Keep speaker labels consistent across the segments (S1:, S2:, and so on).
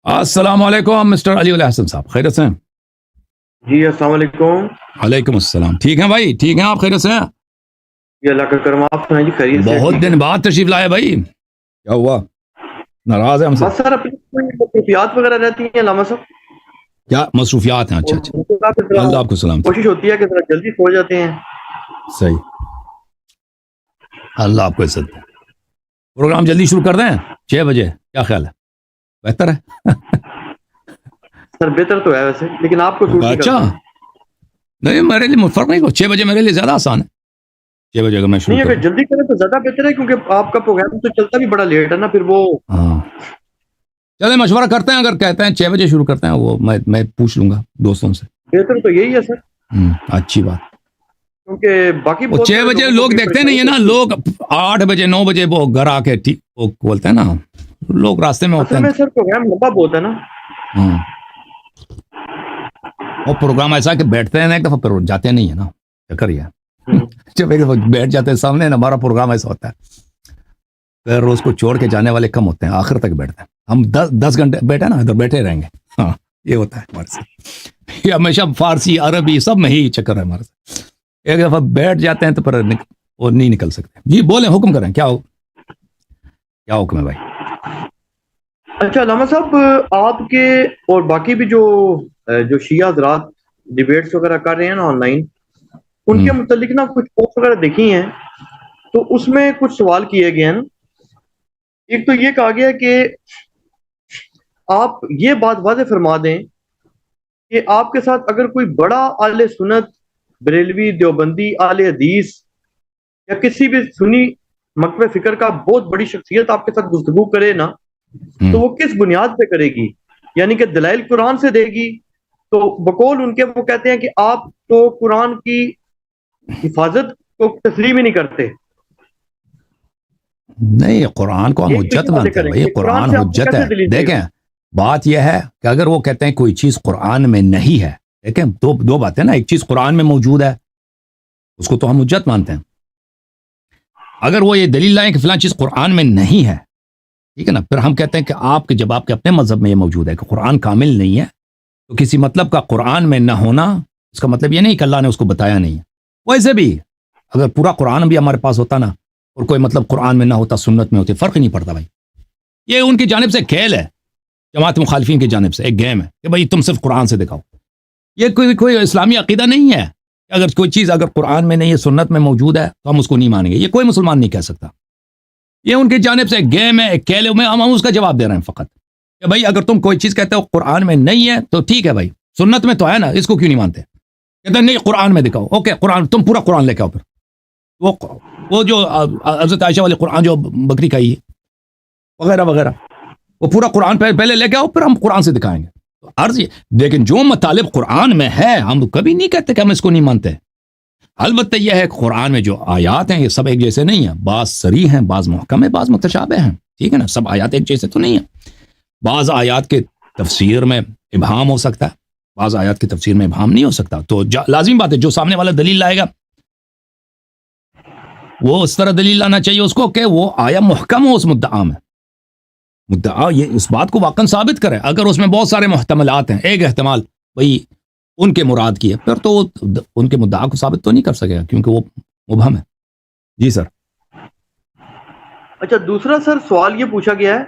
S1: السلام علیکم مسٹر علی الحسن صاحب، خیریت سے ہیں؟
S2: جی السلام علیکم.
S1: علیکم السلام. ٹھیک ہیں بھائی؟ ٹھیک ہیں آپ؟ خیریت سے ہیں؟
S2: جی اللہ کا کرم. آپ سنائیں جی خیریت سے؟
S1: بہت دن بعد تشریف لائے بھائی، کیا ہوا؟ ناراض ہے ہم سے؟
S2: بس سر اپنی کوئی مصروفیات وغیرہ رہتی ہیں علامہ صاحب.
S1: کیا مصروفیات ہیں؟ اچھا اچھا، اللہ آپ کو سلامت.
S2: کوشش ہوتی ہے کہ ذرا جلدی سو جاتے ہیں.
S1: صحیح، اللہ آپ کو عزت دے. پروگرام جلدی شروع کر دیں 6 بجے، کیا خیال ہے؟ بہتر ہے؟
S2: سر بہتر تو ہے ویسے، لیکن آپ کو سوٹ نہیں
S1: اچھا
S2: کرتا.
S1: نہیں، میرے لیے فرق نہیں. 6 بجے میرے لیے زیادہ آسان ہے. 6 بجے اگر میں شروع
S2: نہیں، اگر
S1: کروں.
S2: جلدی کریں تو زیادہ بہتر ہے، کیونکہ آپ کا پروگرام تو چلتا بھی بڑا لیٹ ہے نا، پھر وہ.
S1: ہاں چلیں مشورہ کرتے ہیں، اگر کہتے ہیں 6 بجے شروع کرتے ہیں، وہ میں پوچھ لوں گا دوستوں سے.
S2: بہتر تو یہی ہے سر،
S1: اچھی بات.
S2: کیونکہ باقی
S1: وہ 6 بجے لوگ دیکھتے نہیں ہیں نا، لوگ 8 بجے 9 بجے وہ گھر آ کے ٹھیک وہ بولتے ہیں نا، لوگ راستے میں ہوتے
S2: اصل
S1: ہیں.
S2: میں سر پروگرام لمبا بہت ہے نا.
S1: ہاں وہ پروگرام ایسا کہ بیٹھتے ہیں نا ایک دفعہ، پھر جاتے نہیں ہیں نا. چکر یہ ہے جب ایک دفعہ بیٹھ جاتے ہیں سامنے نا، ہمارا پروگرام ایسا ہوتا ہے، پھر روز کو چھوڑ کے جانے والے کم ہوتے ہیں، آخر تک بیٹھتے ہیں. ہم 10 گھنٹے بیٹھے نا ادھر بیٹھے رہیں گے. ہاں یہ ہوتا ہے ہمارے ساتھ، یہ ہمیشہ فارسی عربی سب میں ہی چکر ہے ہمارے ساتھ. ایک دفعہ بیٹھ جاتے ہیں تو پھر وہ نہیں نکل سکتے. جی بولیں، حکم کریں، کیا حکم ہے بھائی؟
S2: اچھا علامہ صاحب، آپ کے اور باقی بھی جو شیعہ حضرات ڈیبیٹس وغیرہ کر رہے ہیں نا آن لائن، ان کے متعلق نا کچھ پوسٹ وغیرہ دیکھی ہیں، تو اس میں کچھ سوال کیے گئے ہیں نا. ایک تو یہ کہا گیا کہ آپ یہ بات واضح فرما دیں کہ آپ کے ساتھ اگر کوئی بڑا اہل سنت، بریلوی، دیوبندی، اہل حدیث یا کسی بھی سنی مکتب فکر کا بہت بڑی شخصیت آپ کے ساتھ گفتگو کرے نا، تو وہ کس بنیاد پہ کرے گی؟ یعنی کہ دلائل قرآن سے دے گی؟ تو بقول ان کے وہ کہتے ہیں کہ آپ تو قرآن کی حفاظت کو تسلیم ہی نہیں کرتے.
S1: نہیں، قرآن کو ہم
S2: یہ
S1: حجت
S2: باتیں
S1: مانتے ہیں
S2: کریں
S1: بھائی،
S2: کہ قرآن
S1: قرآن
S2: سے آپ کو
S1: حجت ہے.
S2: کیسے دلیل دے
S1: دیکھیں
S2: گا؟
S1: بات یہ ہے کہ اگر وہ کہتے ہیں کوئی چیز قرآن میں نہیں ہے، دیکھیں دو باتیں نا، ایک چیز قرآن میں موجود ہے اس کو تو ہم حجت مانتے ہیں. اگر وہ یہ دلیل لائیں کہ فلاں چیز قرآن میں نہیں ہے، ٹھیک ہے نا، پھر ہم کہتے ہیں کہ جب آپ کے اپنے مذہب میں یہ موجود ہے کہ قرآن کامل نہیں ہے، تو کسی مطلب کا قرآن میں نہ ہونا اس کا مطلب یہ نہیں کہ اللہ نے اس کو بتایا نہیں ہے. ویسے بھی اگر پورا قرآن بھی ہمارے پاس ہوتا نا اور کوئی مطلب قرآن میں نہ ہوتا، سنت میں ہوتی، فرق ہی نہیں پڑتا بھائی. یہ ان کی جانب سے کھیل ہے، جماعت مخالفین کی جانب سے ایک گیم ہے کہ بھائی تم صرف قرآن سے دکھاؤ. یہ کوئی اسلامی عقیدہ نہیں ہے. اگر کوئی چیز اگر قرآن میں نہیں ہے، سنت میں موجود ہے، تو ہم اس کو نہیں مانیں گے. یہ کوئی مسلمان نہیں کہہ سکتا. یہ ان کی جانب سے ایک گیم ہے، ایک کھیل ہے. ہم اس کا جواب دے رہے ہیں فقط کہ بھائی اگر تم کوئی چیز کہتے ہو قرآن میں نہیں ہے تو ٹھیک ہے بھائی، سنت میں تو ہے نا، اس کو کیوں نہیں مانتے؟ کہتے ہیں نہیں قرآن میں دکھاؤ. اوکے قرآن، تم پورا قرآن لے کے آؤ. پھر وہ جو حضرت عائشہ والے قرآن جو بکری کا ہی وغیرہ وغیرہ، وہ پورا قرآن پہلے لے کے آؤ، پھر ہم قرآن سے دکھائیں گے. تو عرض یہ، لیکن جو مطالب قرآن میں ہے ہم کبھی نہیں کہتے کہ ہم اس کو نہیں مانتے. البتہ یہ ہے کہ قرآن میں جو آیات ہیں یہ سب ایک جیسے نہیں ہیں. بعض صریح ہیں، بعض محکم ہیں، بعض متشابہ ہیں. ٹھیک ہے نا، سب آیات ایک جیسے تو نہیں ہیں. بعض آیات کے تفسیر میں ابہام ہو سکتا ہے، بعض آیات کی تفسیر میں ابہام نہیں ہو سکتا. تو لازمی بات ہے جو سامنے والا دلیل لائے گا وہ اس طرح دلیل لانا چاہیے اس کو کہ وہ آیا محکم ہو اس مدعا میں. مدعا یہ اس بات کو واقعا ثابت کرے. اگر اس میں بہت سارے محتملات ہیں، ایک احتمال بھئی ان کے مراد کی ہے، پھر تو وہ ان کے مدعا کو ثابت تو نہیں کر سکے گا کیونکہ وہ مبہم ہے. جی سر.
S2: اچھا دوسرا سر سوال یہ پوچھا گیا ہے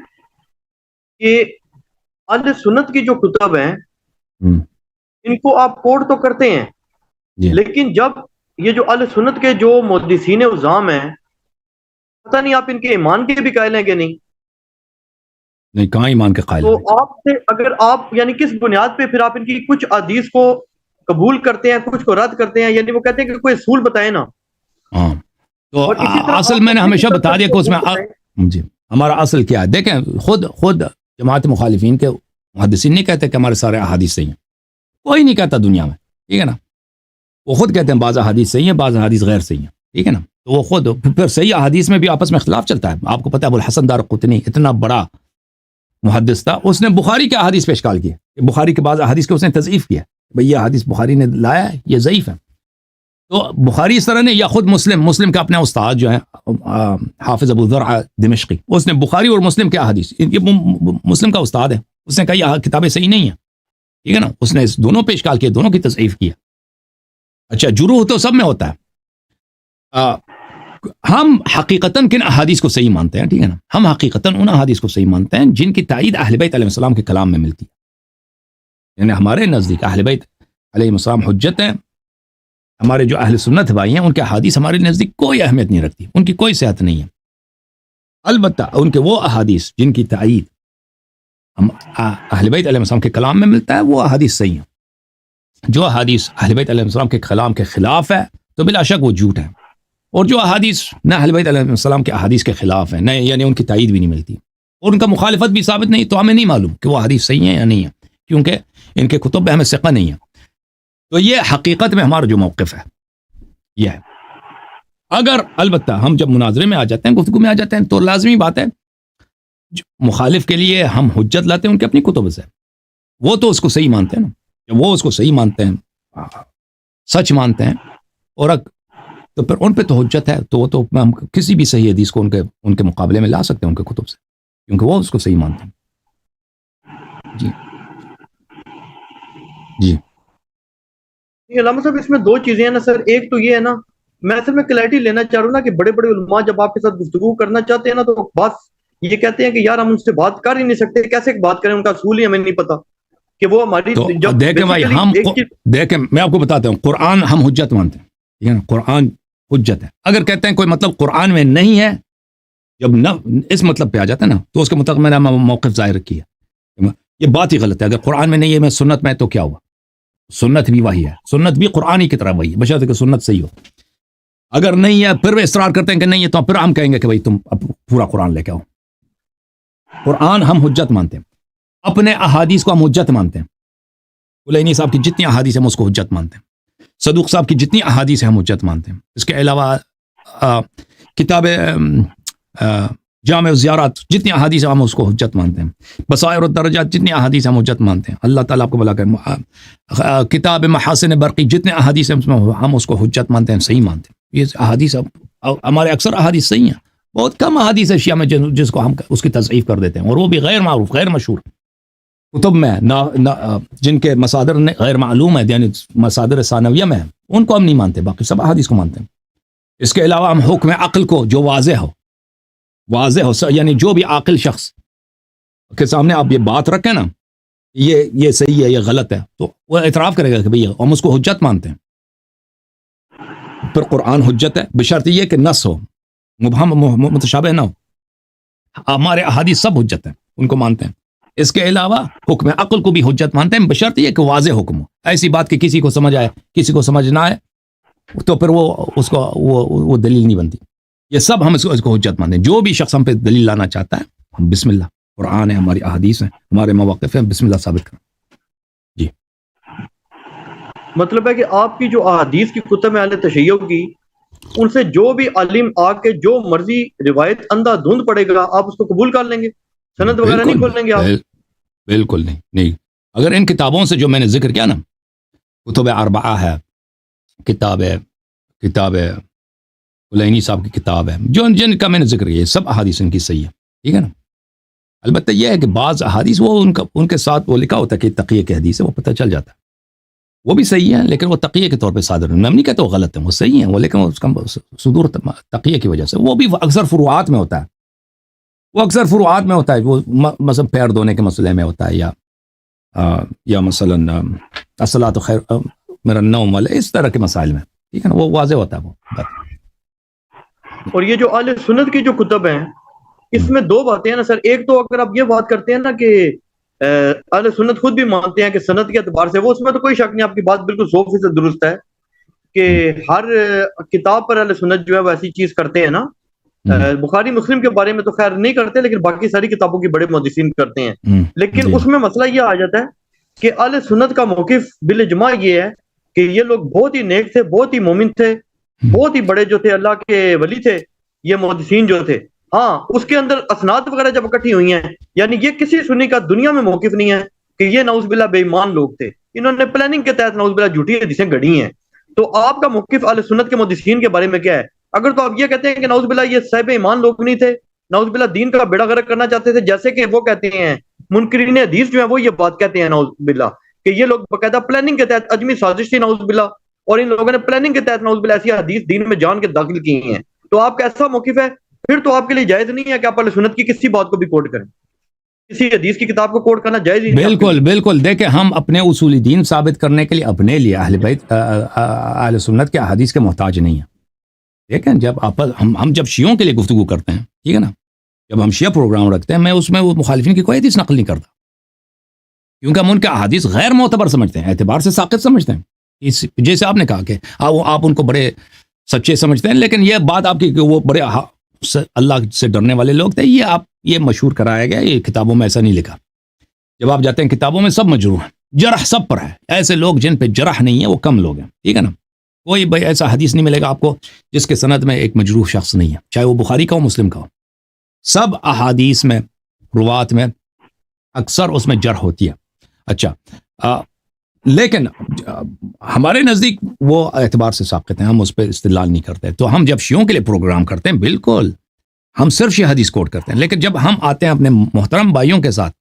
S2: کہ اہل سنت کی جو کتب ہیں ان کو آپ کوٹ تو کرتے ہیں
S1: جی.
S2: لیکن جب یہ جو اہل سنت کے جو محدثین عظام ہیں، پتہ نہیں آپ ان کے ایمان کے بھی قائل ہیں کہ نہیں؟
S1: نہیں، کہاں ایمان کے قائل
S2: تو
S1: ہیں؟
S2: آپ سے اگر آپ یعنی کس بنیاد پہ پھر آپ ان کی کچھ حدیث کو قبول کرتے ہیں، کچھ کو رد کرتے ہیں؟ یعنی وہ کہتے ہیں کہ کوئی اصول بتائیں نا.
S1: ہاں تو
S2: اور اسی طرح
S1: اصل
S2: آپ
S1: میں نے
S2: اپنی
S1: ہمیشہ
S2: کتب
S1: بتا دیا کہ اس میں
S2: بتائیں.
S1: جی ہمارا اصل کیا ہے. دیکھیں خود جماعت مخالفین کے محدثین نہیں کہتے کہ ہمارے سارے احادیث صحیح ہیں. کوئی نہیں کہتا دنیا میں، ٹھیک ہے نا. وہ خود کہتے ہیں بعض احادیث صحیح ہیں، بعض احادیث غیر صحیح ہیں، ٹھیک ہے نا. تو وہ خود پھر صحیح احادیث میں بھی آپس میں اختلاف چلتا ہے. آپ کو پتہ ہے ابو الحسن دارقطنی اتنا بڑا محدث تھا، اس نے بخاری کے احادیث پہ اشکال کیے. بخاری کے بعض احادیث کے اس نے تضعیف کیا، بھئی یہ احادیث بخاری نے لایا ہے، یہ ضعیف ہے. تو بخاری اس طرح نے، یا خود مسلم کا اپنا استاد جو ہے حافظ ابو ذر دمشقی، اس نے بخاری اور مسلم کے احادیث، یہ مسلم کا استاد ہے، اس نے کہا یہ کتابیں صحیح نہیں ہیں، ٹھیک ہے نا، اس نے دونوں پہ اشکال کیا، دونوں کی تضعیف کیا۔ اچھا، جروح تو سب میں ہوتا ہے، ہم حقیقتاً کن احادیث کو صحیح مانتے ہیں، ٹھیک ہے نا، ہم حقیقتاً ان احادیث کو صحیح مانتے ہیں جن کی تائید اہل بیت علیہ السلام کے کلام میں ملتی ہے، یعنی ہمارے نزدیک اہل بیت علیہ السلام حجت ہیں، ہمارے جو اہل سنت بھائی ہیں ان کے احادیث ہمارے نزدیک کوئی اہمیت نہیں رکھتی، ان کی کوئی صحت نہیں ہے، البتہ ان کے وہ احادیث جن کی تائید ہم اہل بیت علیہ السلام کے کلام میں ملتا ہے وہ احادیث صحیح ہیں۔ جو احادیث اہل بیت علیہ السلام کے کلام کے خلاف ہے تو بلا شک وہ جھوٹ ہے، اور جو احادیث نہ اہل بیت علیہ السلام کے احادیث کے خلاف ہیں، نہ یعنی ان کی تائید بھی نہیں ملتی اور ان کا مخالفت بھی ثابت نہیں، تو ہمیں نہیں معلوم کہ وہ احادیث صحیح ہیں یا نہیں ہیں، کیونکہ ان کے کتب میں ہمیں ثقہ نہیں ہے۔ تو یہ حقیقت میں ہمارا جو موقف ہے یہ ہے۔ اگر البتہ ہم جب مناظرے میں آ جاتے ہیں، گفتگو میں آ جاتے ہیں، تو لازمی بات ہے مخالف کے لیے ہم حجت لاتے ہیں ان کی اپنی کتب سے، وہ تو اس کو صحیح مانتے ہیں نا، جب وہ اس کو صحیح مانتے ہیں، سچ مانتے ہیں، اور تو پھر ان پہ تو حجت ہے، تو وہ تو ہم کسی بھی صحیح حدیث کو ان کے مقابلے میں لا سکتے ہیں ان کے کتب سے، کیونکہ وہ اس کو صحیح مانتے ہیں۔ جی جی
S2: علامہ صاحب اس میں دو چیزیں ہیں نا سر، ایک تو یہ ہے نا، میں اصل میں کلیئرٹی لینا چاہ رہا ہوں نا کہ بڑے بڑے علماء جب آپ کے ساتھ گفتگو کرنا چاہتے ہیں نا تو بات یہ کہتے ہیں کہ یار ہم ان سے بات کر ہی نہیں سکتے، کیسے بات کریں، ان کا اصول ہی ہمیں نہیں پتا کہ وہ ہماری
S1: تو
S2: جب
S1: دیکھیں بھائی، ہم دیکھیں میں آپ کو بتاتا ہوں، قرآن ہم حجت مانتے ہیں، ٹھیک ہے نا، قرآن حجت ہے۔ اگر کہتے ہیں کوئی مطلب قرآن میں نہیں ہے، جب نہ اس مطلب پہ آ جاتا ہے نا، تو اس کے مطابق میں نے موقف ظاہر کیا، یہ بات ہی غلط ہے۔ اگر قرآن میں نہیں ہے، میں سنت میں، تو کیا ہوا؟ سنت بھی وہی ہے، سنت بھی قرآن ہی کی طرح وہی ہے، بشرط کہ سنت صحیح ہو۔ اگر نہیں ہے پھر وہ اصرار کرتے ہیں کہ نہیں ہے، تو پھر ہم کہیں گے کہ بھائی تم اب پورا قرآن لے کے آؤ۔ قرآن ہم حجت مانتے ہیں، اپنے احادیث کو ہم حجت مانتے ہیں، کلینی صاحب کی جتنی احادیث ہیں ہم اس کو حجت مانتے ہیں، صدوق صاحب کی جتنی احادیث ہیں ہم حجت مانتے ہیں۔ اس کے علاوہ کتاب جامع الزیارات جتنی احادیث ہیں ہم اس کو حجت مانتے ہیں، بصائر الدرجات جتنی احادیث ہم حجت مانتے ہیں، اللہ تعالیٰ آپ کو بلا کر کتاب محاسن برقی جتنے احادیث ہیں ہم اس کو حجت مانتے ہیں، صحیح مانتے ہیں۔ یہ احادیث ہمارے اکثر احادیث صحیح ہیں، بہت کم احادیث ہے شیعہ میں جس کو ہم اس کی تضعیف کر دیتے ہیں، اور وہ بھی غیر معروف غیر مشہور کتب میں، جن کے مصادر غیر معلوم ہے، یعنی مصادر ثانویہ میں ہیں، ان کو ہم نہیں مانتے، باقی سب احادیث کو مانتے ہیں۔ اس کے علاوہ ہم حکم عقل کو جو واضح ہو، یعنی جو بھی عاقل شخص کے سامنے آپ یہ بات رکھیں نا، یہ صحیح ہے، یہ غلط ہے، تو وہ اعتراف کرے گا کہ بھئی ہم اس کو حجت مانتے ہیں۔ پھر قرآن حجت ہے بشرط یہ کہ نص ہو، مبہم متشابہ نہ ہو۔ ہمارے احادیث سب حجت ہیں، ان کو مانتے ہیں۔ اس کے علاوہ حکم عقل کو بھی حجت مانتے ہیں بشرط یہ کہ واضح حکم ہو، ایسی بات کہ کسی کو سمجھ آئے کسی کو سمجھ نہ آئے، تو پھر وہ دلیل نہیں بنتی۔ یہ سب ہم اس کو حجت مانتے ہیں۔ جو بھی شخص ہم پہ دلیل لانا چاہتا ہے، ہم بسم اللہ، قرآن ہے، ہماری احادیث ہیں، ہمارے مواقف ہیں، بسم اللہ ثابت کریں۔ جی
S2: مطلب ہے کہ آپ کی جو احادیث کی کتب میں اہل تشیع کی، ان سے جو بھی عالم آ کے جو مرضی روایت اندھا دھند پڑے گا آپ اس کو قبول کر لیں گے، سند وغیرہ نہیں کھولیں گے آپ؟
S1: بالکل نہیں۔ اگر ان کتابوں سے جو میں نے ذکر کیا نا، کتب اربعہ ہے، کتاب کلینی صاحب کی کتاب ہے، جن کا میں نے ذکر کیا، یہ سب احادیث ان کی صحیح ہے، ٹھیک ہے نا۔ البتہ یہ ہے کہ بعض احادیث وہ ان کے ساتھ وہ لکھا ہوتا ہے کہ تقیہ کی حدیث ہے، وہ پتہ چل جاتا ہے، وہ بھی صحیح ہے، لیکن وہ تقیہ کے طور پہ صادر میں نہیں کہتا وہ غلط ہے، وہ صحیح ہیں وہ، لیکن اس کا صدور تقیہ کی وجہ سے، وہ بھی اکثر فروعات میں ہوتا ہے، وہ مثلا پیر دھونے کے مسئلے میں ہوتا ہے، یا مثلا الصلاۃ خیر من النوم والے اس طرح کے مسائل میں، ٹھیک ہے نا، وہ واضح ہوتا ہے وہ بات۔
S2: اور یہ جو اہل سنت کی جو کتب ہیں، اس میں دو باتیں ہیں نا سر، ایک تو اگر آپ یہ بات کرتے ہیں نا کہ اہل سنت خود بھی مانتے ہیں کہ سند کے اعتبار سے وہ، اس میں تو کوئی شک نہیں، آپ کی بات بالکل 100% درست ہے کہ ہر کتاب پر اہل سنت جو ہے وہ ایسی چیز کرتے ہیں نا۔ بخاری مسلم کے بارے میں تو خیر نہیں کرتے، لیکن باقی ساری کتابوں کی بڑے محدثین کرتے ہیں۔ لیکن اس میں مسئلہ یہ آ جاتا ہے کہ اہل سنت کا موقف بالاجماع یہ ہے کہ یہ لوگ بہت ہی نیک تھے، بہت ہی مومن تھے، بہت ہی بڑے جو تھے اللہ کے ولی تھے یہ محدثین جو تھے۔ ہاں، اس کے اندر اسناد وغیرہ جب اکٹھی ہوئی ہیں، یعنی یہ کسی سنی کا دنیا میں موقف نہیں ہے کہ یہ نعوذ باللہ بے ایمان لوگ تھے، انہوں نے پلاننگ کے تحت نعوذ باللہ جھوٹی حدیثیں گڑھی ہیں۔ تو آپ کا موقف اہل سنت کے محدثین کے بارے میں کیا ہے؟ اگر تو آپ یہ کہتے ہیں کہ نعوذ باللہ یہ صاحب ایمان لوگ نہیں تھے، نعوذ باللہ دین کا بیڑا غرق کرنا چاہتے تھے، جیسے کہ وہ کہتے ہیں منکرین حدیث جو ہیں وہ یہ بات کہتے ہیں نعوذ باللہ کہ یہ لوگ باقاعدہ پلاننگ کے تحت اجمی سازش تھی نعوذ باللہ، اور ان لوگوں نے پلاننگ کے تحت نعوذ باللہ ایسی حدیث دین میں جان کے داخل کی ہیں، تو آپ کا ایسا موقف ہے پھر تو آپ کے لیے جائز نہیں ہے کہ آپ اہل سنت کی کسی بات کو بھی کوٹ کریں، کسی حدیث کی کتاب کو کوٹ کرنا جائز ہی نہیں آپ کے
S1: بالکل
S2: لیے۔
S1: بالکل، دیکھیں ہم اپنے اصول دین ثابت کرنے کے لیے اپنے لیے اہل بیت اہل سنت کے احادیث کے محتاج نہیں ہیں. دیکھیں جب ہم جب شیعوں کے لیے گفتگو کرتے ہیں، ٹھیک ہے نا، جب ہم شیعہ پروگرام رکھتے ہیں، میں اس میں وہ مخالفین کی کوئی حدیث نقل نہیں کرتا، کیونکہ ہم ان کے احادیث غیر معتبر سمجھتے ہیں، اعتبار سے ساقط سمجھتے ہیں. جیسے آپ نے کہا کہ آپ ان کو بڑے سچے سمجھتے ہیں، لیکن یہ بات آپ کی کہ وہ بڑے اللہ سے ڈرنے والے لوگ تھے، یہ مشہور کرایا گیا، یہ کتابوں میں ایسا نہیں لکھا. جب آپ جاتے ہیں کتابوں میں سب مجروح ہیں، جرح سب پر ہے، ایسے لوگ جن پہ جرح نہیں ہے وہ کم لوگ ہیں، ٹھیک ہے نا. کوئی بھائی ایسا حدیث نہیں ملے گا آپ کو جس کے سند میں ایک مجروح شخص نہیں ہے، چاہے وہ بخاری کا ہو مسلم کا ہو. سب احادیث میں روات میں اکثر اس میں جرح ہوتی ہے. اچھا لیکن ہمارے نزدیک وہ اعتبار سے ساقط ہیں، ہم اس پہ استدلال نہیں کرتے. تو ہم جب شیعوں کے لیے پروگرام کرتے ہیں، بالکل ہم صرف شیعہ حدیث کوٹ کرتے ہیں، لیکن جب ہم آتے ہیں اپنے محترم بھائیوں کے ساتھ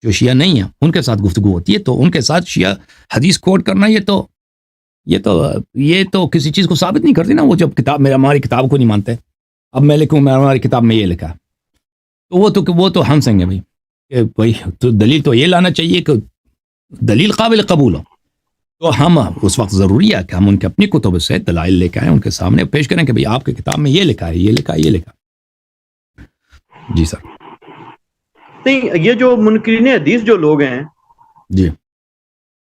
S1: جو شیعہ نہیں ہیں ان کے ساتھ گفتگو ہوتی ہے، تو ان کے ساتھ شیعہ حدیث کوٹ کرنا یہ تو کسی چیز کو ثابت نہیں کرتی نا. وہ جب ہماری کتاب کو نہیں مانتے، اب میں لکھوں ہماری کتاب میں یہ لکھا، تو وہ تو ہم سنگے بھائی کہ بھائی تو دلیل تو یہ لانا چاہیے کہ دلیل قابل قبول ہو. تو ہم اس وقت ضروری ہے کہ ہم ان کے اپنی کتب سے دلائل لے کے آئیں، ان کے سامنے پیش کریں کہ بھائی آپ کی کتاب میں یہ لکھا ہے، یہ لکھا ہے، یہ لکھا. جی سر.
S2: نہیں، یہ جو منکرین حدیث جو لوگ ہیں،
S1: جی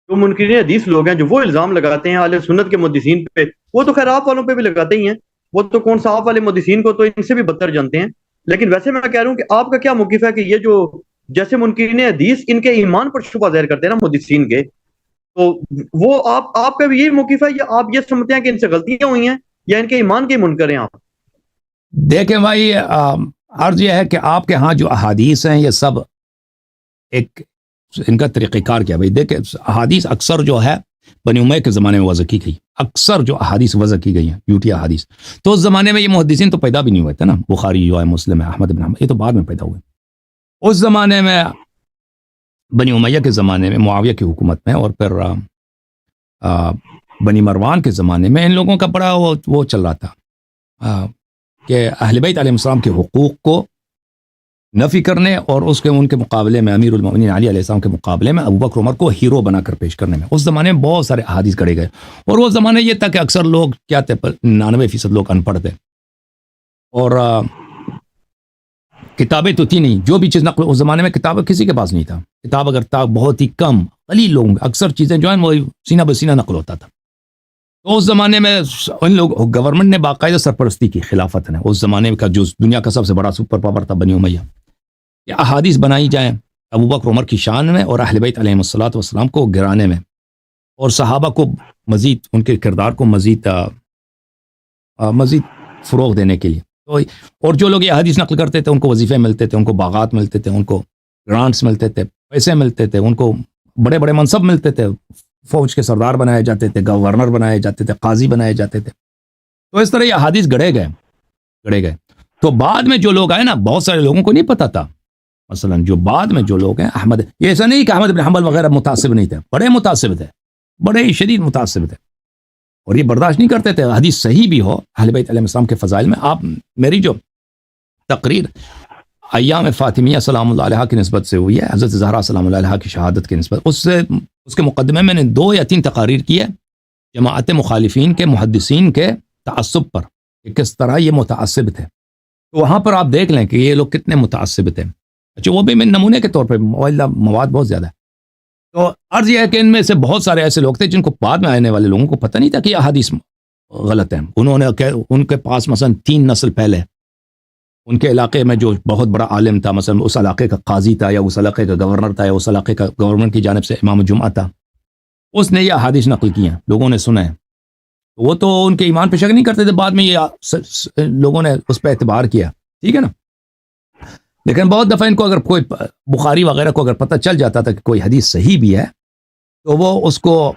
S2: جو منکرین حدیث لوگ ہیں جو وہ الزام لگاتے ہیں اہل سنت کے محدثین پہ، وہ تو خیر آپ والوں پہ بھی لگاتے ہی ہیں، وہ تو کون سا آپ والے محدثین کو تو ان سے بھی بدتر جانتے ہیں. لیکن ویسے میں کہہ رہا ہوں کہ آپ کا کیا موقف ہے کہ یہ جو جیسے منکرین حدیث ان کے ایمان پر شبہ ظاہر کرتے ہیں نا محدثین کے، تو وہ آپ کا بھی یہی موقف ہے یا آپ یہ سمجھتے ہیں کہ ان سے غلطیاں ہوئی ہیں یا ان کے ایمان کے منکر ہیں آپ؟
S1: دیکھیں بھائی، عرض یہ ہے کہ آپ کے ہاں جو احادیث ہیں یہ سب ایک ان کا طریقہ کار کیا بھائی. دیکھیں احادیث اکثر جو ہے بنی امیہ کے زمانے میں وضع کی گئی، اکثر جو احادیث وضع کی گئی ہیں جھوٹی احادیث، تو اس زمانے میں یہ محدثین تو پیدا بھی نہیں ہوئے تھے نا. بخاری جو ہے، مسلم ہے، احمد بن حنبل، یہ تو بعد میں پیدا ہوئے. اس زمانے میں بنی امیہ کے زمانے میں، معاویہ کی حکومت میں، اور پھر بنی مروان کے زمانے میں ان لوگوں کا بڑا وہ چل رہا تھا کہ اہل بیت علیہ السلام کے حقوق کو نفی کرنے اور ان کے مقابلے میں امیر المومنین علی علیہ السلام کے مقابلے میں ابو بکر عمر کو ہیرو بنا کر پیش کرنے میں. اس زمانے میں بہت سارے احادیث گڑے گئے، اور وہ زمانے یہ تھا کہ اکثر لوگ کیا تھے، 99% لوگ ان پڑھ تھے، اور کتابیں تو تھی نہیں. جو بھی چیز نقل اس زمانے میں کتاب کسی کے پاس نہیں تھا، کتاب اگر تھا بہت ہی کم قلیل لوگوں، اکثر چیزیں جو ہیں وہ سینہ بسینہ نقل ہوتا تھا. تو اس زمانے میں ان لوگ گورنمنٹ نے باقاعدہ سرپرستی کی، خلافت نے، اس زمانے کا جو دنیا کا سب سے بڑا سپر پاور تھا بنی امیہ، یہ احادیث بنائی جائیں ابو بکر عمر کی شان میں اور اہل بیت علیہ السلام کو گرانے میں، اور صحابہ کو مزید ان کے کردار کو مزید فروغ دینے کے لیے. تو اور جو لوگ یہ حدیث نقل کرتے تھے ان کو وظیفے ملتے تھے، ان کو باغات ملتے تھے، ان کو گرانٹس ملتے تھے، پیسے ملتے تھے، ان کو بڑے بڑے منصب ملتے تھے، فوج کے سردار بنائے جاتے تھے، گورنر بنائے جاتے تھے، قاضی بنائے جاتے تھے. تو اس طرح یہ حدیث گڑے گئے. تو بعد میں جو لوگ آئے نا، بہت سارے لوگوں کو نہیں پتا تھا. مثلا جو بعد میں جو لوگ ہیں یہ ایسا نہیں کہ احمد بن حنبل وغیرہ متعصب نہیں تھے، بڑے متعصب تھے، بڑے شدید متعصب تھے، اور یہ برداشت نہیں کرتے تھے حدیث صحیح بھی ہو اہل بیت علیہ السلام کے فضائل میں. آپ میری جو تقریر ایام فاطمیہ سلام اللہ علیہ کی نسبت سے ہوئی ہے، حضرت زہرا سلام اللہ علیہ کی شہادت کی نسبت، اس کے مقدمے میں نے 2 یا 3 تقاریر کی ہے جماعت مخالفین کے محدثین کے تعصب پر، کہ کس طرح یہ متعصب تھے. تو وہاں پر آپ دیکھ لیں کہ یہ لوگ کتنے متعصب تھے. اچھا، وہ بھی میں نمونے کے طور پہ مواد بہت زیادہ ہے. تو عرض یہ ہے کہ ان میں سے بہت سارے ایسے لوگ تھے جن کو بعد میں آنے والے لوگوں کو پتہ نہیں تھا کہ یہ احادیث غلط ہیں. انہوں نے ان کے پاس مثلا 3 نسل پہلے ان کے علاقے میں جو بہت بڑا عالم تھا، مثلا اس علاقے کا قاضی تھا، یا اس علاقے کا گورنر تھا، یا اس علاقے کا گورنر کی جانب سے امام جمعہ تھا، اس نے یہ احادیث نقل کی ہیں، لوگوں نے سنا ہے. وہ تو ان کے ایمان پہ شک نہیں کرتے تھے، بعد میں یہ لوگوں نے اس پہ اعتبار کیا، ٹھیک ہے نا. لیکن بہت دفعہ ان کو اگر کوئی بخاری وغیرہ کو اگر پتہ چل جاتا تھا کہ کوئی حدیث صحیح بھی ہے، تو وہ اس کو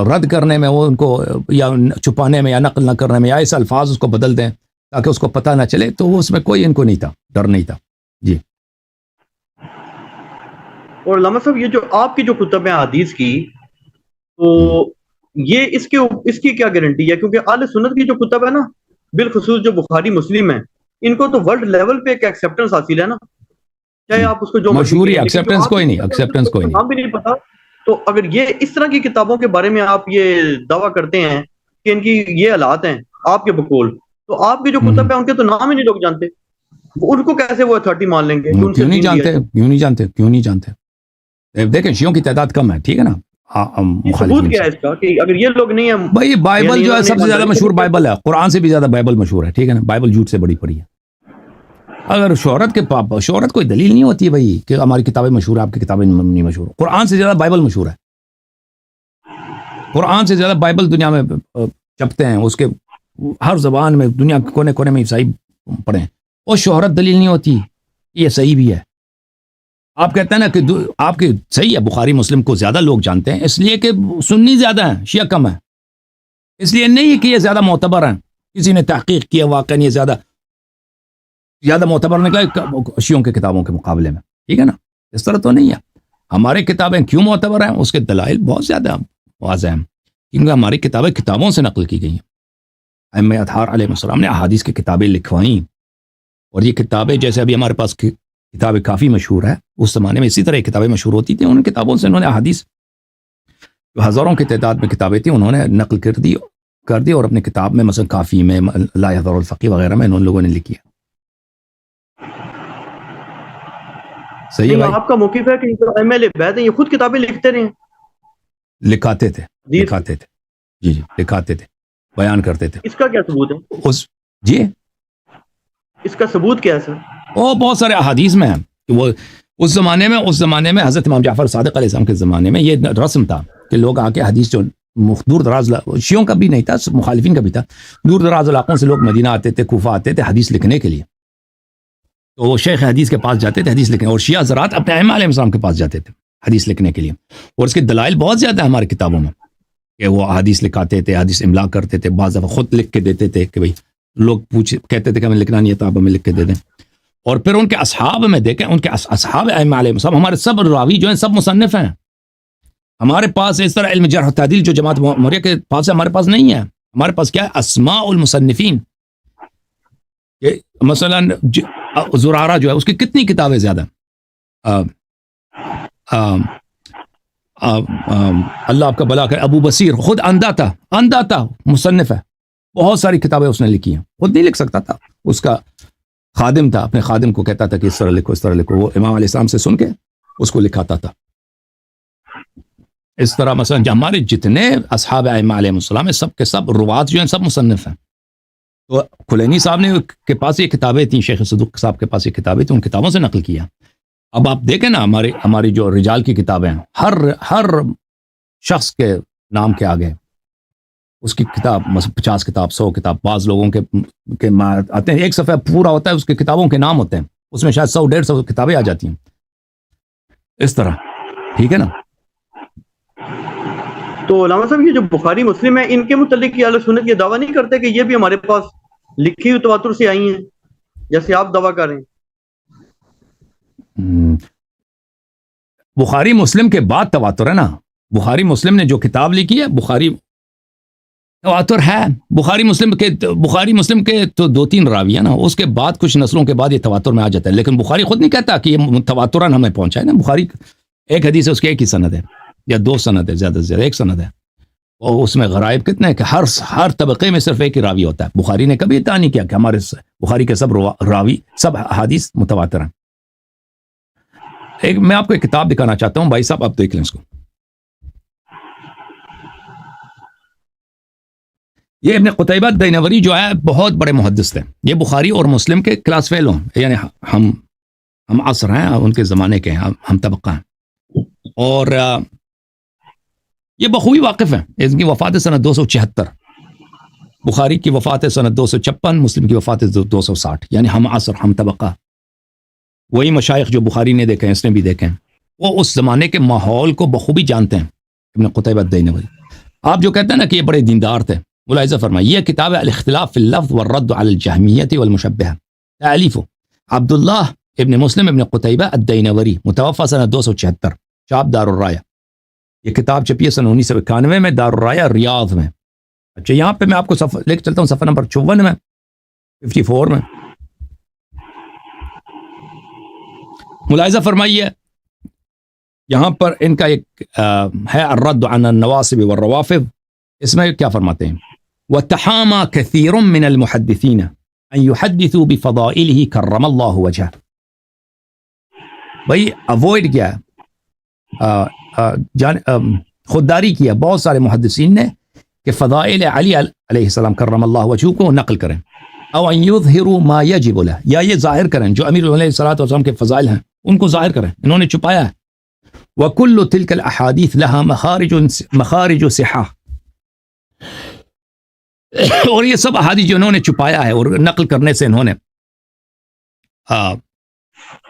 S1: رد کرنے میں، وہ ان کو یا چھپانے میں یا نقل نہ کرنے میں، یا ایسے الفاظ اس کو بدل دیں تاکہ اس کو پتہ نہ چلے، تو وہ اس میں کوئی ان کو نہیں تھا، ڈر نہیں تھا. جی.
S2: اور علامہ صاحب یہ جو آپ کی جو کتب ہیں حدیث کی، تو یہ اس کی کیا گارنٹی ہے؟ کیونکہ اہل سنت کی جو کتب ہے نا، بالخصوص جو بخاری مسلم ہے، ان کو تو ورلڈ لیول پہ ایک ایکسیپٹنس حاصل ہے نا، چاہے آپ اس کو جو
S1: مشہوری، ایکسیپٹنس کوئی نہیں، ایکسیپٹنس کوئی نہیں.
S2: نام بھی نہیں پتا. تو اگر یہ اس طرح کی کتابوں کے بارے میں آپ یہ دعویٰ کرتے ہیں کہ ان کی یہ حالات ہیں آپ کے بقول، تو آپ کی جو کتب ہیں ان کے تو نام ہی نہیں لوگ جانتے، ان کو کیسے وہ اتھارٹی مان لیں گے؟
S1: کیوں نہیں جانتے؟ دیکھیں شیعوں کی تعداد کم ہے، ٹھیک ہے نا.
S2: ثبوت کیا ہے اس کا کہ اگر یہ لوگ نہیں ہیں؟
S1: بھائی بائبل جو ہے سب سے زیادہ مشہور بائبل ہے، قرآن سے بھی زیادہ بائبل مشہور ہے، ٹھیک ہے نا. بائبل جھوٹ سے بڑی پڑی ہے. اگر شہرت کوئی دلیل نہیں ہوتی ہے بھائی کہ ہماری کتابیں مشہور ہیں، آپ کی کتابیں نہیں مشہور. قرآن سے زیادہ بائبل مشہور ہے، قرآن سے زیادہ بائبل دنیا میں چھپتے ہیں، اس کے ہر زبان میں دنیا کے کونے کونے میں عیسائی پڑھیں. اور شہرت دلیل نہیں ہوتی، یہ صحیح بھی ہے. آپ کہتے ہیں نا کہ آپ کی صحیح ہے، بخاری مسلم کو زیادہ لوگ جانتے ہیں اس لیے کہ سنی زیادہ ہیں، شیعہ کم ہے. اس لیے نہیں کہ یہ زیادہ معتبر ہیں، کسی نے تحقیق کیا واقعا یہ زیادہ معتبر نکلا شیعوں کے کتابوں کے مقابلے میں، ٹھیک ہے نا. اس طرح تو نہیں ہے. ہماری کتابیں کیوں معتبر ہیں؟ اس کے دلائل بہت زیادہ واضح ہیں، کیونکہ ہماری کتابیں کتابوں سے نقل کی گئی ہیں. ائمہ اطہار علیہ السلام نے احادیث کی کتابیں لکھوائیں، اور یہ کتابیں جیسے ابھی ہمارے پاس کتابیں کافی مشہور ہے، اس زمانے میں اسی طرح کتابیں مشہور ہوتی تھیں. ان کتابوں سے انہوں نے احادیث جو ہزاروں کی تعداد میں کتابیں تھیں انہوں نے نقل کر دی اور اپنی کتاب میں مثلا کافی میں لا یضر الفقیہ وغیرہ میں ان لوگوں نے لکھی ہے. صحیح ہے بھائی.
S2: آپ کا موقف ہے کہ جو ائمہ اہل بیت ہیں یہ خود کتابیں لکھتے رہے ہیں؟
S1: لکھاتے تھے جی لکھاتے تھے، بیان کرتے تھے.
S2: اس کا کیا ثبوت ہے؟
S1: جی
S2: اس کا ثبوت کیا ہے سر؟
S1: وہ بہت سارے احادیث میں ہیں کہ وہ اس زمانے میں حضرت امام جعفر صادق علیہ السلام کے زمانے میں یہ رسم تھا کہ لوگ آ کے حدیث جو دور دراز شیعوں کا بھی نہیں تھا، مخالفین کا بھی تھا، دور دراز علاقوں سے لوگ مدینہ آتے تھے، کوفہ آتے تھے حدیث لکھنے کے لیے. تو وہ شیخ حدیث کے پاس جاتے تھے حدیث لکھنے، اور شیعہ حضرات اپنے ائمہ علیہ السلام کے پاس جاتے تھے حدیث لکھنے کے لیے. اور اس کے دلائل بہت زیادہ ہیں ہماری کتابوں میں کہ وہ حدیث لکھاتے تھے، حدیث املا کرتے تھے، بعض دفعہ خود لکھ کے دیتے تھے کہ بھائی لوگ کہتے تھے کہ ہمیں لکھنا نہیں ہے تو آپ ہمیں لکھ کے دے دیں. اور پھر ان کے اصحاب میں دیکھیں، ان کے اصحاب ائمہ علیہ السلام، ہمارے سب راوی جو ہیں سب مصنف ہیں. ہمارے پاس اس طرح علم جرح و تعدیل جو جماعت مریا کے پاس ہے ہمارے پاس نہیں ہے. ہمارے پاس کیا ہے؟ اسماء المصنفین. مثلا زرارہ جو ہے اس کی کتنی کتابیں زیادہ، اللہ آپ کا بلا کرے، ابو بصیر خود اندھا تھا مصنف ہے، بہت ساری کتابیں اس نے لکھی ہیں، خود نہیں لکھ سکتا تھا، اس کا خادم تھا، اپنے خادم کو کہتا تھا کہ اس طرح لکھو اس طرح لکھو، وہ امام علیہ السلام سے سن کے اس کو لکھاتا تھا. اس طرح مثلا ہمارے جتنے اصحاب ائمہ علیہ السلام سب کے سب روات جو ہیں سب مصنف ہیں. تو کلینی صاحب نے کے پاس یہ کتابیں تھیں، شیخ صدوق صاحب کے پاس یہ کتابیں تھیں، ان کتابوں سے نقل کیا. اب آپ دیکھیں نا ہماری جو رجال کی کتابیں ہیں، ہر شخص کے نام کے آگے اس کی کتاب 50 کتاب 100 کتاب، بعض لوگوں کے آتے ہیں ایک صفحہ پورا ہوتا ہے اس کے کتابوں کے نام ہوتے ہیں، اس میں شاید 100-150 کتابیں آ جاتی ہیں اس طرح، ٹھیک ہے نا.
S2: تو علامہ صاحب یہ جو بخاری مسلم ہے ان کے متعلق یہ اہل سنت یہ دعویٰ نہیں کرتے کہ یہ بھی ہمارے پاس لکھی ہوئی تواتر سے آئی ہیں جیسے آپ دعویٰ کر رہے ہیں؟
S1: بخاری مسلم کے بعد تواتر ہے نا. بخاری مسلم نے جو کتاب لکھی ہے بخاری تواتر ہے. بخاری مسلم کے تو 2-3 راوی ہیں نا، اس کے بعد کچھ نسلوں کے بعد یہ تواتر میں آ جاتا ہے. لیکن بخاری خود نہیں کہتا کہ یہ تواترن ہمیں پہنچا ہے نا. بخاری ایک حدیث ہے اس کی ایک ہی سند ہے یا 2 سند ہے، زیادہ سے زیادہ 1 سند ہے، اور اس میں غرائب کتنے ہیں کہ ہر طبقے میں صرف ایک ہی راوی ہوتا ہے. بخاری نے کبھی ادعا نہیں کیا کہ ہمارے بخاری کے سب راوی سب حدیث متواتر ہیں. میں آپ کو ایک کتاب دکھانا چاہتا ہوں بھائی صاحب، آپ دیکھ لیں اس کو. یہ ابن قتیبہ دینوری جو ہے بہت بڑے محدث تھے، یہ بخاری اور مسلم کے کلاس فیلو ہیں، یعنی ہم عصر ہیں، ان کے زمانے کے ہیں، ہم طبقہ ہیں، اور یہ بخوبی واقف ہیں. ان کی وفات سنہ 276، بخاری کی وفات سنہ 256، مسلم کی وفات 260، یعنی ہم عصر ہم طبقہ. وہی مشائخ جو بخاری نے دیکھے ہیں اس نے بھی دیکھے ہیں، وہ اس زمانے کے ماحول کو بخوبی جانتے ہیں ابن قتیبہ دینوری. آپ جو کہتے ہیں نا کہ یہ بڑے دیندار تھے، ملاحظہ فرمائیے، یہ کتاب ہے الاختلاف فی اللفظ والرد علی الجہمیۃ والمشبہہ، تالیف عبداللہ ابن مسلم ابن قتیبہ الدینوری، متوفی سنہ 276، چاپ دار الرایہ۔ یہ کتاب چھپی ہے سنہ 1991 میں دار الرایہ ریاض میں۔ اچھا یہاں پہ میں آپ کو صفحہ لے کے چلتا ہوں، صفحہ نمبر 54 میں، 54 میں ملاحظہ فرمائیے، یہاں پر ان کا ایک ہے الرد عن النواصب والروافض، اس میں کیا فرماتے ہیں؟ وَتَحَامَى كَثِيرٌ مِّنَ الْمُحَدِّثِينَ أَن يُحَدِّثُوا بِفَضَائِلِهِ كَرَّمَ اللَّهُ وَجْهَهُ۔ بھائی اوائڈ کیا ہے، خودداری کیا بہت سارے محدثین نے کہ فضائل علی علیہ السلام کرم اللہ وجہہ کو نقل کریں، او ان یظہروا ما یجب له، یا یہ ظاہر کریں جو امیر علیہ السلام کے فضائل ہیں ان کو ظاہر کریں، انہوں نے چھپایا ہے۔ وکل تلک الاحادیث لها مخارج صحہ، اور یہ سب احادیث جو انہوں نے چھپایا ہے اور نقل کرنے سے انہوں نے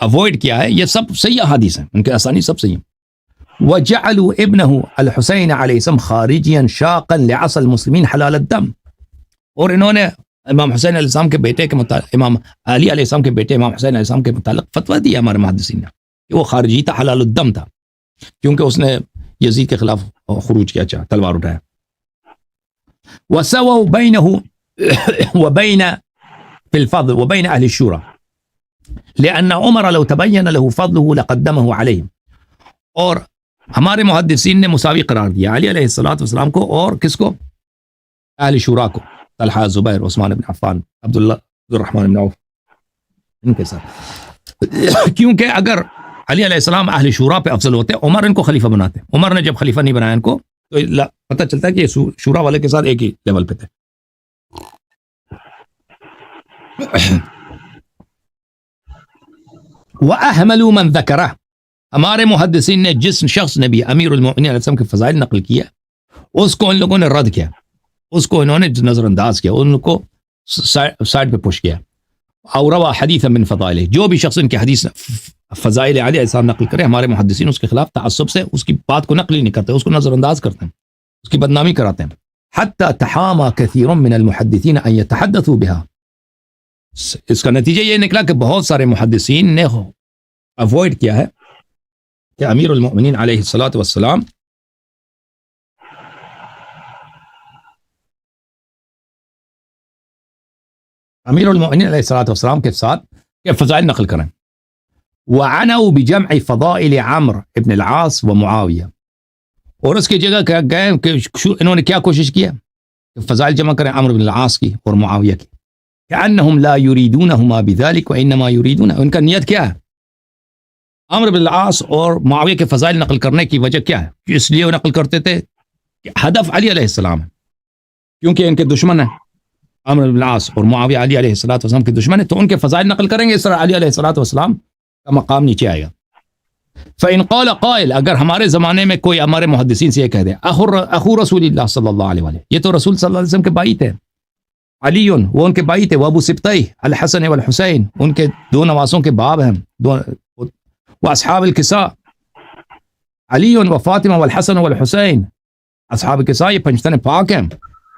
S1: اوائڈ کیا ہے، یہ سب صحیح احادیث ہیں، ان کے اسانی سب صحیح ہیں۔ وجعلوا ابنه الحسین علیہ السلام خارجیا شاقا لعصى المسلمین حلال الدم، اور انہوں نے امام حسین علیہ السلام کے بیٹے کے متعلق، امام علی علیہ السلام کے بیٹے امام حسین علیہ السلام کے متعلق فتویٰ دیا ہمارے محدثین نے کہ وہ خارجی تھا، حلال الدم تھا، کیونکہ اس نے یزید کے خلاف خروج کیا، چاہا تلوار اٹھایا۔ وسووا بینه وبین في الفضل وبین اہل الشورى لأن عمر لو تبین له فضله لقدمه علیہم، اور ہمارے محدثین نے مساوی قرار دیا علی علیہ السلام کو اور کس کو؟ اہل شورا کو، طلحہ، زبیر، عثمان بن عفان، عبداللہ، عبدالرحمن بن عوف، ان کے ساتھ، کیونکہ اگر علی علیہ السلام اہل شورا پہ افضل ہوتے عمر ان کو خلیفہ بناتے، عمر نے جب خلیفہ نہیں بنایا ان کو تو پتہ چلتا ہے کہ یہ شورا والے کے ساتھ ایک ہی لیول پہ تھے۔ وَأَحْمَلُوا مَنْ ذَكَرَهُ، ہمارے محدثین نے جس شخص نے بھی امیر المؤمنین علیہ السلام کے فضائل نقل کیا اس کو ان لوگوں نے رد کیا، اس کو انہوں نے نظر انداز کیا، ان کو سائڈ پہ پش کیا۔ اور روا حدیث من فضائلہ، جو بھی شخص ان کے حدیث فضائل علیہ السلام نقل کرے، ہمارے محدثین اس کے خلاف تعصب سے اس کی بات کو نقل ہی نہیں کرتے، اس کو نظر انداز کرتے ہیں، اس کی بدنامی کراتے ہیں۔ حتی تحامى كثير من المحدثین ان يتحدثوا بها، اس کا نتیجہ یہ نکلا کہ بہت سارے محدثین نے اوائڈ کیا ہے کہ امیر المؤمنین علیہ السلام امیر المؤمنین علیہ السلام کے ساتھ کہ فضائل نقل کریں۔ وعنوا بجمع فضائل عمرو ابن العاص ومعاویہ، اور اس کی جگہ گئے کہ انہوں نے کیا کوشش کیا کہ فضائل جمع کریں عمرو بن العاص کی اور معاویہ کی، كأنهم لا يريدونهما بذلك وإنما يريدون، ان کا نیت کیا ہے؟ عمرو بن العاص اور معاویہ کے فضائل نقل کرنے کی وجہ کیا ہے؟ کہ اس لیے وہ نقل کرتے تھے کہ ہدف علی علیہ السلام ہے، کیونکہ ان کے دشمن ہیں عمرو بن العاص اور معاویہ علی علیہ السلام کے دشمن ہیں، تو ان کے فضائل نقل کریں گے، اس طرح علی علیہ السلام کا مقام نیچے آئے گا۔ فإن قال قائل، اگر ہمارے زمانے میں کوئی ہمارے محدثین سے یہ کہہ دے اخو رسول اللہ صلی اللہ علیہ وسلم، یہ تو رسول صلی اللہ علیہ وسلم کے بھائی تھے، علی وہ ان کے بھائی تھے، وہ ابو سبطی الحسن والحسین، ان کے دو نواسوں کے باب ہیں، واصحاب الکساء علی و فاطمہ والحسن والحسین، اصحاب الکساء یہ پنجتن پاک ہیں۔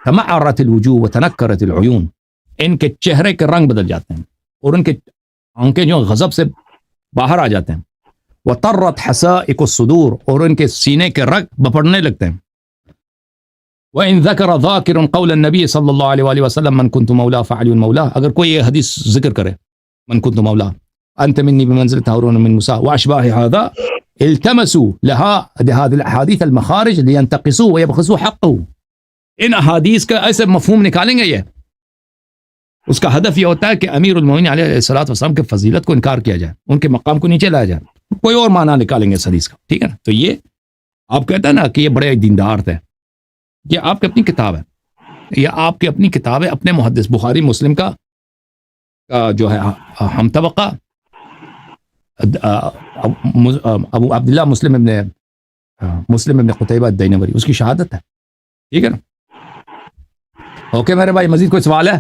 S1: تمعرت الوجوہ وتنکرت العیون، ان کے چہرے کے رنگ بدل جاتے ہیں اور ان کے آنکھیں جو غضب سے باہر آ جاتے ہیں۔ وطرت حسائق الصدور، اور ان کے سینے کے رگ بپڑنے لگتے ہیں۔ وَإِن ذَكَرَ ذَاكِرٌ قَوْلَ النَّبِيِّ صلی اللہ علیہ وسلم من كنت مولا فعلی مولا، اگر کوئی یہ حدیث ذکر کرے من كنت مولا انت منی بمنزلة هارون من موسى واشباہ هذا التمسوا لها هذه الاحاديث المخارج لينتقصوا ويبخسوا حقه، ان احادیث کا ایسے مفہوم نکالیں گے، یہ اس کا ہدف یہ ہوتا ہے کہ امیر المومنین علیہ السلام کے فضیلت کو انکار کیا جائے، ان کے مقام کو نیچے لایا جائے، کوئی اور معنی نکالیں گے اس حدیث کا، ٹھیک ہے نا؟ تو یہ آپ کہتے ہیں نا کہ یہ بڑے دیندار تھے، یہ آپ کی اپنی کتاب ہے، یہ آپ کی اپنی کتاب ہے، اپنے محدث بخاری مسلم کا جو ہے ہم طبقہ ابو عبداللہ مسلم ابن قتیبہ الدینوری، اس کی شہادت ہے، ٹھیک ہے نا؟ اوکے میرے بھائی، مزید کوئی سوال ہے؟